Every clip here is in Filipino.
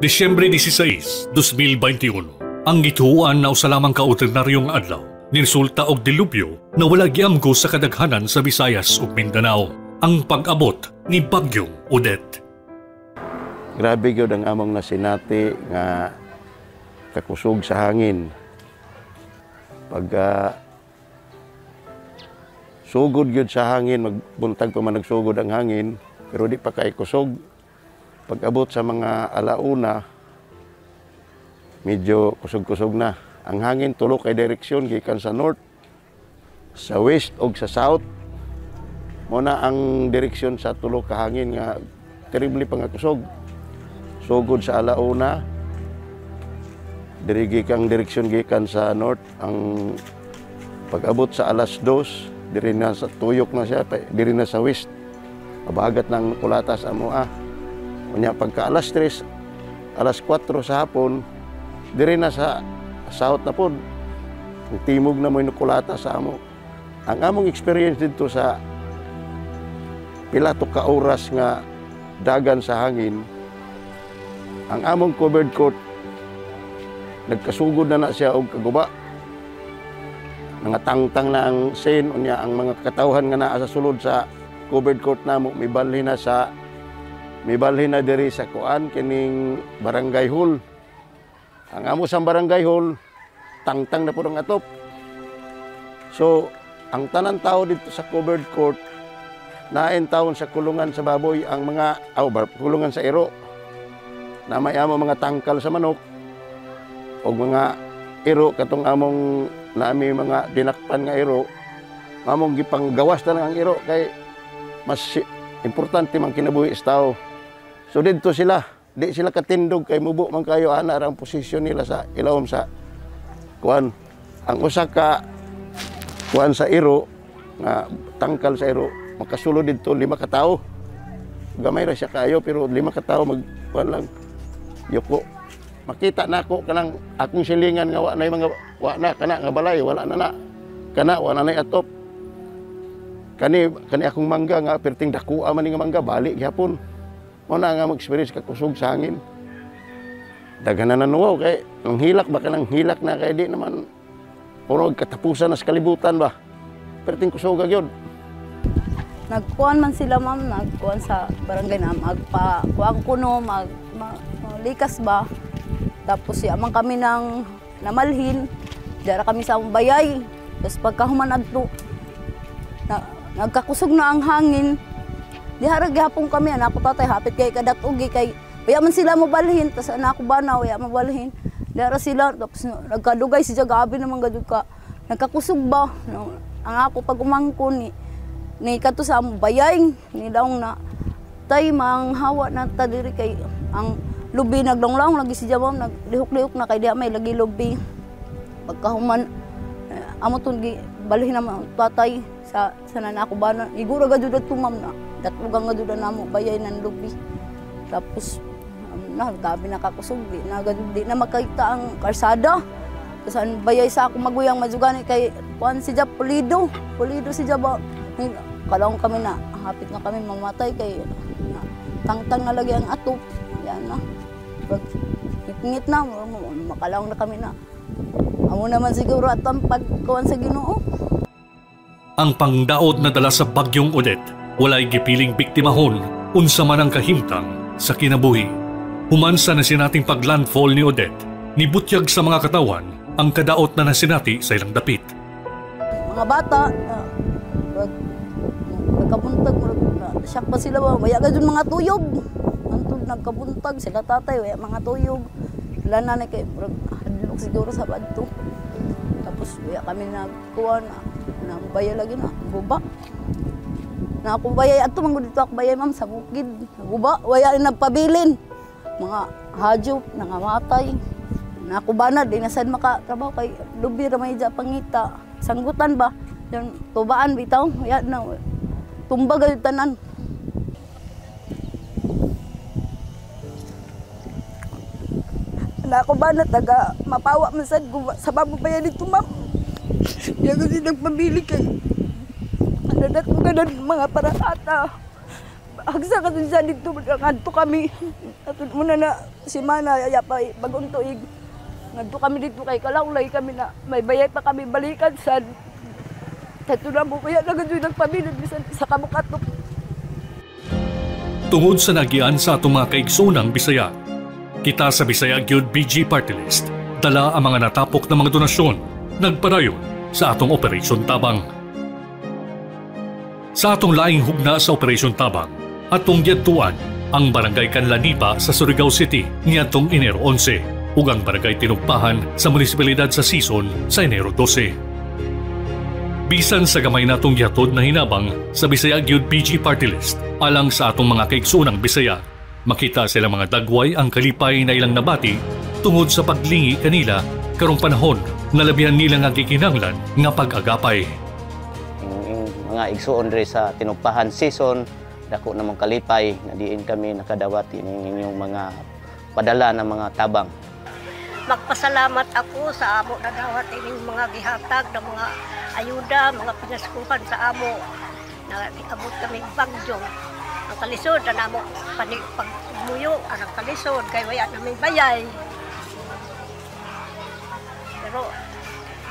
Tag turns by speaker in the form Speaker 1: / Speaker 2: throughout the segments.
Speaker 1: Disyembre 16, 2021, ang gituan na usa lamang ka-ordinaryong adlaw, niresulta og dilubyo na wala giamgo sa kadaghanan sa Visayas ug Mindanao, ang pag-abot ni Bagyong Odette.
Speaker 2: Grabe gyud ang among nasinati nga kakusog sa hangin. Pag sugod gyud sa hangin, magbuntag pa man nagsugod ang hangin, pero di pa kay kusog. Pag-abot sa mga alauna, medyo kusog-kusog na. Ang hangin tulo kay direksyon gikan sa north, sa west ug sa south. Muna ang direksyon sa tulo ka hangin nga terribly pangakusog. Sugod sa alauna, diri gikang direksyon gikan sa north. Ang pag-abot sa alas 2, diri na sa tuyok na siya, diri na sa west. Abagat ng kulatas amo Unya pagka alas 3, alas 4 sa hapon, diri na sa south na pod. Ang timog na mo inukulata sa amo. Ang among experience dito sa pila to ka oras nga dagan sa hangin, ang among covered court nagkasugod na siya og kaguba. Nangatangtang na ang scene, unya ang mga katawhan nga naa sa sulod sa covered court namo mibalhin na diri sa kuan kining barangay hall. Ang amo sa barangay hall, tangtang na po ang atop. So, ang tanan tao dito sa covered court, nain taon sa kulungan sa baboy, ang mga, kulungan sa iro, na may amo mga tangkal sa manok, o mga iro, katong among nami mga dinakpan nga iro, among gipanggawas na lang ang iro, kay mas importante mang kinabuhi sa tao. So dito sila, di sila katindog kay mubo man kayo ana ang posisyon nila sa ilawom sa kuan. Ang usa ka kuan sa iro nga tangkal sa iro makasulod dito 5 ka tawo. Gamay ra siya kayo pero 5 ka tawo magkuan lang. Yuko. Makita nako kanang akong silingan nga wa na mga wa na kana nga balay wala na kana wa na atop. Kani akong mangga nga perting dakuha man nga mangga bali gihapon. Muna nga mag-experience kakusog sa hangin. Daghan na nanuwaw kay ang hilak baka nang hilak na kay di naman puro katapusan na sa kalibutan ba. Perting kusog gyud.
Speaker 3: Nagkuan man sila ma'am, nagkuan sa barangay na magpa-kuang kuno, likas ba. Tapos amang kami nang namalhin, dara kami sa bayay. Tapos pagkahuman adto, nagkakusog na ang hangin. Diharag gihapon kami, anak ko tatay, hapit kay kadatugi kay waya man sila mabalhin, tas anak ko bana, waya mabalhin. Dihara sila, tapos nagkadugay si Jagabi naman gadug ka. Nagkakusog ba? Ang ako pag umangkon ni kato sa bayay, ni daong na tay mang hawa na tadiri kay ang lubi nagdonglaw lagi si Jabam, naglihok-lihok na kay diha may lagi lubi. Pagkahuman, amo tun balhin naman tatay sa nanako bana. Igura gadud at tumam na. Datlugang nga doon na mo bayay ng lubi. Tapos, gabi nakakusog, di na makita ang karsada. Tapos ang bayay sa ako maguyang mazugani kay kuan si Jab, pulido si Jab. Kalawang kami na, hapit na kami mamatay kay tangtang na lagi ang atop. Yan na. Pag ngit na, makalawang na kami na. Amo naman siguro at ang pagkuhan sa Ginoo.
Speaker 1: Ang pangdaot na dala sa Bagyong Odette, walay gipiling biktimahon unsa man ang kahimtang sa kinabuhi. Humansa na sinating paglandfall ni Odette, nibutyag sa mga katawan ang kadaot na nasinati sa ilang dapit.
Speaker 3: Mga bata, nagkabuntag, siyak pa sila ba? Waya ka dun mga tuyog. Antod nagkabuntag sila tatay, waya mga tuyog. Sila nanay kay hadlok siguro sa badto. Tapos waya kami nagkuha na bayay lagi na, buba. Na ako bayay, ato man dito ako bayay ma'am sa bukid. Naguba, waya rin nagpabilin. Mga hadyop, nangamatay. Na ako banad, di nasad makatrabaho kay lubi ramay dya pangita. Sanggutan ba? Yan, tubaan bitaw, waya na. Tumbag ang tanan. Na ako banad, taga mapawa man sad sa babayay dito ma'am. Yan kasi nagpabili kay. Nadat mo ganun mga parangata. hagsa ka siya dito, ngadto kami. Ato muna na si Mana, ya pa bagong tuig. Ngadto kami dito kay Kalawlay kami na may bayay pa kami balikan sa ito na mo, kaya nagadoy nagpabilid bisan sa kabukatok.
Speaker 1: Tungod sa nagian sa atong mga kaigsoonang Bisaya, kita sa Bisaya Gyud BG Party List, dala ang mga natapok na mga donasyon, nagpadayon sa atong Operation Tabang. Sa atong laing hugna sa Operation Tabang, atong yadtuan ang Barangay Canlanipa sa Surigao City niadtong Enero 11 ug ang Barangay Tinugpahan sa Munisipalidad sa Sison sa Enero 12. Bisan sa gamay natong gihatod na hinabang sa Bisaya Gyud PG Party List, alang sa atong mga kaigsoonang Bisaya, makita sila mga dagway ang kalipay na ilang nabati tungod sa paglingi kanila karong panahon na labihan nila nga gikinahanglan nga pag-agapay.
Speaker 4: Mga igsoon rin sa Tinugpahan Season, dako namang kalipay na diin kami nakadawat inyong mga padala ng mga tabang.
Speaker 5: Magpasalamat ako sa amo na dawat ining mga gihatag na mga ayuda, mga pinaskuhan sa amo na abot kami bagyo. Ang kalisod na namo pagmuyo ang kalisod kay waya namin bayay. Pero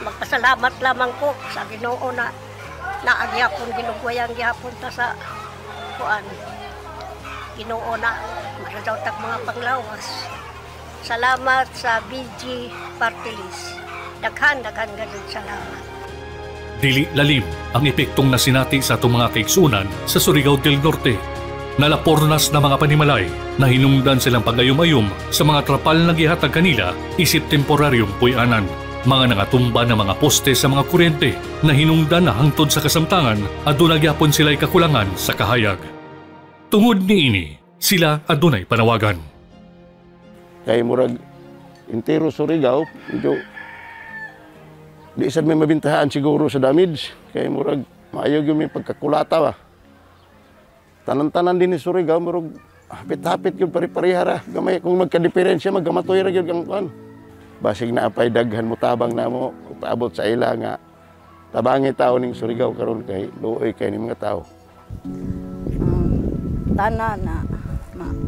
Speaker 5: magpasalamat lamang ko sa Ginoo na naagyapon ginugwayang gihapon ta sa kuan. Ginoo na maradawtag mga panglawas. Salamat sa BG Party List. Daghan ganun salamat.
Speaker 1: Dili lalim ang epektong nasinati sa atong mga kaigsunan sa Surigao del Norte. Nalapornas na mga panimalay na hinungdan silang pagayom-ayom sa mga trapal na gihatag kanila isip temporaryong puy-anan. Mga nangatumba na mga poste sa mga kuryente na hinungdan na hangtod sa kasamtangan at nagyapon sila'y kakulangan sa kahayag. Tungod niini, sila adunay panawagan.
Speaker 2: Kay murag intero Surigao, medyo di sad may mabintahan siguro sa damage. Kay murag maayo gyud may pagkakulata ba. Tanan-tanan din ni Surigao murag hapit-hapit gyud pare-pareha ra. Gamay kung magka-diferensya magkamatoy ra gyud kang kuan. Basig na apay daghan mo tabang namo paabot sa ila nga tabangi tao ning Surigao karon kay luoy kay ning mga tao.
Speaker 3: Tanan na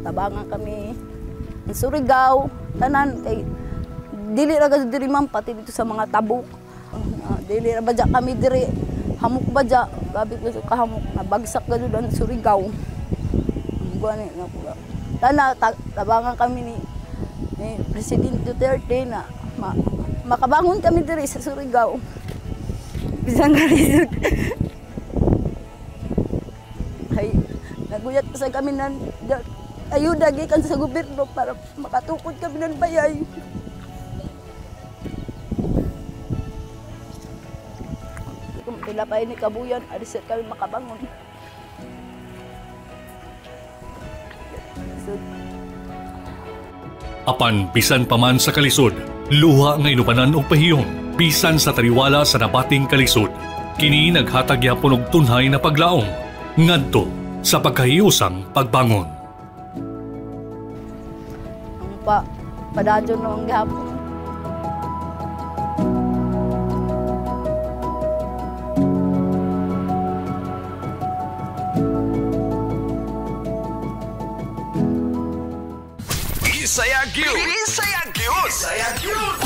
Speaker 3: tabangan kami in Surigao, tanan kay dili ra gud diri man pati dito sa mga tabok. Dili ra badya kami diri hamok badya, gabi ko sa kahamok na bagsak gud ang Surigao. Gani na pula. Tanan tabangan kami ni Presidente Duterte na makabangon kami diri sa Surigao. Bisang kalisod. Ay, naguyat sa kami ng ayuda gikan sa gobyerno para makatukod kami ng bayay. Kung pilapay ni kabuyan, alis kami makabangon.
Speaker 1: Apan bisan pa man sa kalisod, luha nga inubanan og pahiyon, bisan sa tariwala sa nabating kalisod. Kini naghatag yapon og tunhay na paglaom ngadto sa pagkahiusang pagbangon.
Speaker 3: Ang padadyon no ang gihapon.
Speaker 6: Bisaya Gyud! Bisaya Gyud! Bisaya Gyud!